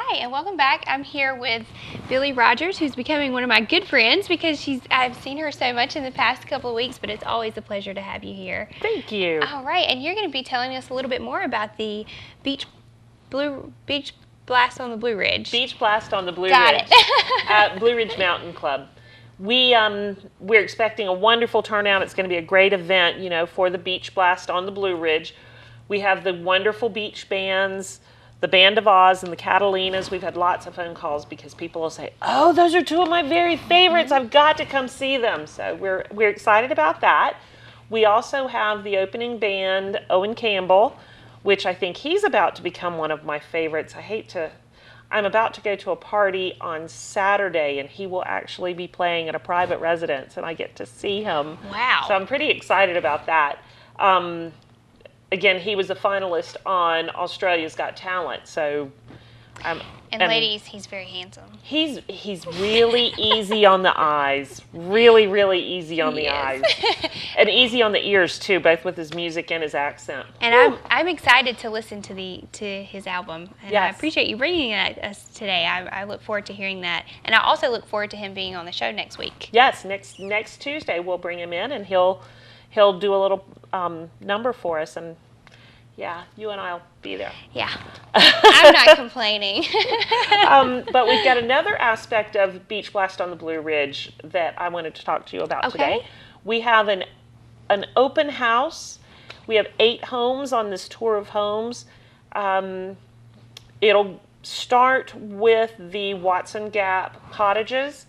Hi, and welcome back. I'm here with Billie Rogers, who's becoming one of my good friends because I've seen her so much in the past couple of weeks, but it's always a pleasure to have you here. Thank you. All right, and you're going to be telling us a little bit more about the Beach Blast on the Blue Ridge. Beach Blast on the Blue Got Ridge it. at Blue Ridge Mountain Club. We're expecting a wonderful turnout. It's going to be a great event, for the Beach Blast on the Blue Ridge. We have the wonderful beach bands, the Band of Oz and the Catalinas. We've had lots of phone calls because people will say, "Oh, those are two of my very favorites. I've got to come see them." So we're excited about that. We also have the opening band, Owen Campbell, which I think he's about to become one of my favorites. I'm about to go to a party on Saturday, and he will actually be playing at a private residence, and I get to see him. Wow. So I'm pretty excited about that. Again, he was a finalist on Australia's Got Talent, so... and ladies, he's very handsome. He's really easy on the eyes. Really, really easy on the eyes. And easy on the ears, too, both with his music and his accent. And I'm excited to listen to his album. And Yes. I appreciate you bringing it us today. I look forward to hearing that. And I also look forward to him being on the show next week. Yes, next Tuesday we'll bring him in, and he'll do a little number for us, and yeah, you and I'll be there. Yeah, I'm not complaining. But we've got another aspect of Beach Blast on the Blue Ridge that I wanted to talk to you about today. We have an open house. We have 8 homes on this tour of homes. It'll start with the Watson Gap cottages,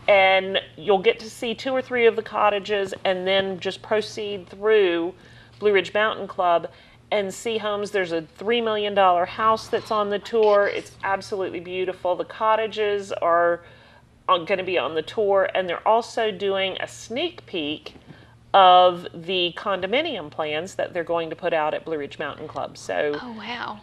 and you'll get to see 2 or 3 of the cottages and then just proceed through Blue Ridge Mountain Club and see homes. There's a $3 million house that's on the tour. It's absolutely beautiful. The cottages are going to be on the tour, and they're also doing a sneak peek of the condominium plans that they're going to put out at Blue Ridge Mountain Club. So Oh, wow.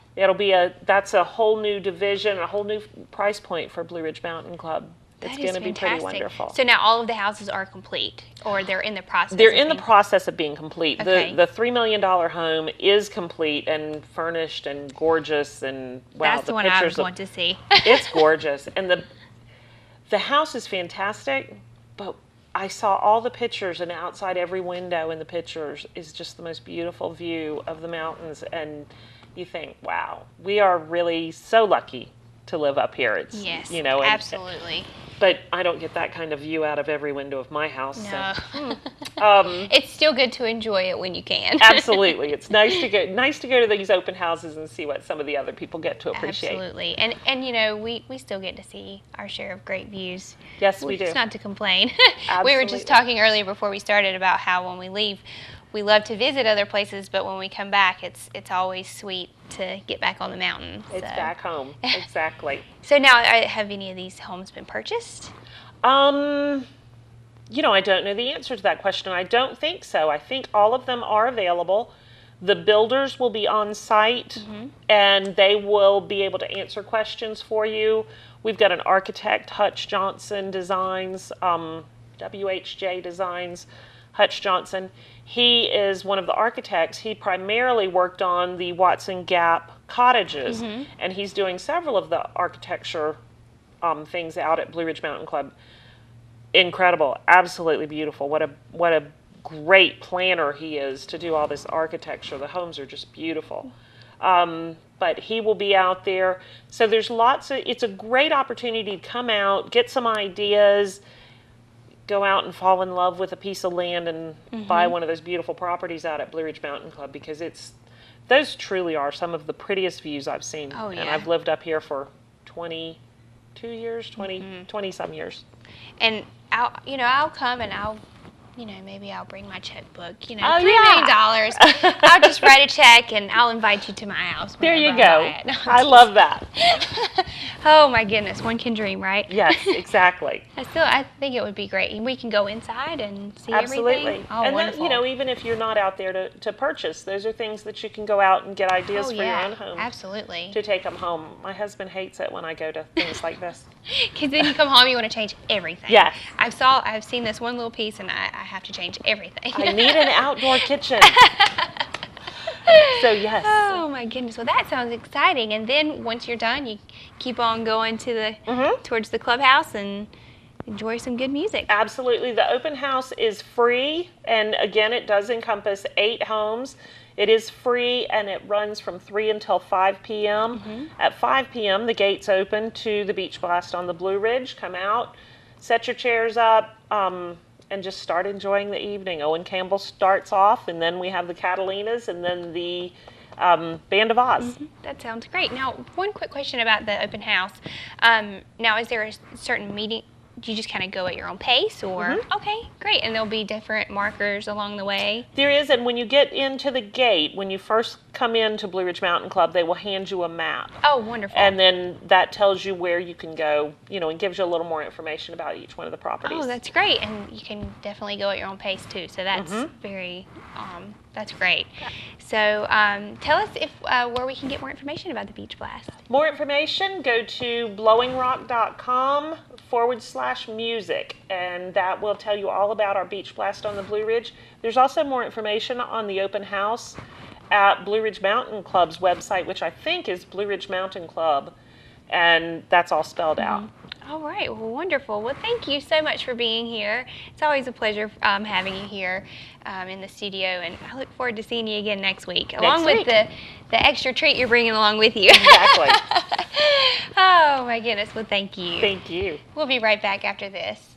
that's a whole new division, a whole new price point for Blue Ridge Mountain Club. It's going to be pretty wonderful. So now all of the houses are complete, or they're in the process? They're in the process of being complete. Okay. The $3 million home is complete and furnished and gorgeous, and wow, That's the one I would want to see. It's gorgeous, and the house is fantastic. But I saw all the pictures, and outside every window in the pictures is just the most beautiful view of the mountains, and you think, wow, we are really so lucky to live up here. It's Yes, absolutely. But I don't get that kind of view out of every window of my house. No. So. It's still good to enjoy it when you can. Absolutely. It's nice to go to these open houses and see what some of the other people get to appreciate. Absolutely. And we still get to see our share of great views. Yes, we do. It's not to complain. Absolutely. We were just talking earlier before we started about how when we leave, we love to visit other places, but when we come back, it's always sweet to get back on the mountain. It's back home. Exactly. So now, have any of these homes been purchased? I don't know the answer to that question. I don't think so. I think all of them are available. The builders will be on site, and they will be able to answer questions for you. We've got an architect, Hutch Johnson Designs, WHJ Designs, Hutch Johnson. He is one of the architects. He primarily worked on the Watson Gap cottages, and he's doing several of the architecture things out at Blue Ridge Mountain Club. Incredible, absolutely beautiful. What a great planner he is to do all this architecture. The homes are just beautiful. But he will be out there. So there's it's a great opportunity to come out, get some ideas, go out and fall in love with a piece of land and buy one of those beautiful properties out at Blue Ridge Mountain Club, because those truly are some of the prettiest views I've seen. Oh, yeah. And I've lived up here for 22 years, 20 some years. And I'll come and maybe I'll bring my checkbook, $3 Oh, million. yeah. I'll just write a check and I'll invite you to my house. There you whenever go. I buy it. I love that. Oh my goodness, one can dream, right? Yes, exactly. I think it would be great. We can go inside and see Absolutely. everything. Oh, And wonderful. then, even if you're not out there to purchase, those are things that you can go out and get ideas for your own home. Absolutely. To take them home. My husband hates it when I go to things like this. Because then you come home, you want to change everything. Yes. I've seen this one little piece, and I have to change everything. I need an outdoor kitchen. So yes. Oh my goodness. Well, that sounds exciting. And then once you're done, you keep on going to the towards the clubhouse and enjoy some good music. Absolutely. The open house is free, and again, it does encompass 8 homes. It is free, and it runs from 3 until 5 p.m. At 5 p.m., the gates open to the Beach Blast on the Blue Ridge. Come out, set your chairs up, and just start enjoying the evening. Owen Campbell starts off, and then we have the Catalinas, and then the Band of Oz. That sounds great. Now, one quick question about the open house. Now, is there a certain meeting? Do you just kind of go at your own pace, or okay, great, and there'll be different markers along the way? There is, and when you get into the gate, when you first come into Blue Ridge Mountain Club, they will hand you a map. Oh, wonderful. And then that tells you where you can go, and gives you a little more information about each one of the properties. Oh, that's great, and you can definitely go at your own pace too, so that's very, that's great. So tell us where we can get more information about the Beach Blast. More information, go to blowingrock.com/music, and that will tell you all about our Beach Blast on the Blue Ridge. There's also more information on the open house at Blue Ridge Mountain Club's website, which I think is Blue Ridge Mountain Club, and that's all spelled out. All right, well, wonderful. Well, thank you so much for being here. It's always a pleasure having you here in the studio, and I look forward to seeing you again next week, along with the extra treat you're bringing along with you. Exactly. Oh, my goodness. Well, thank you. Thank you. We'll be right back after this.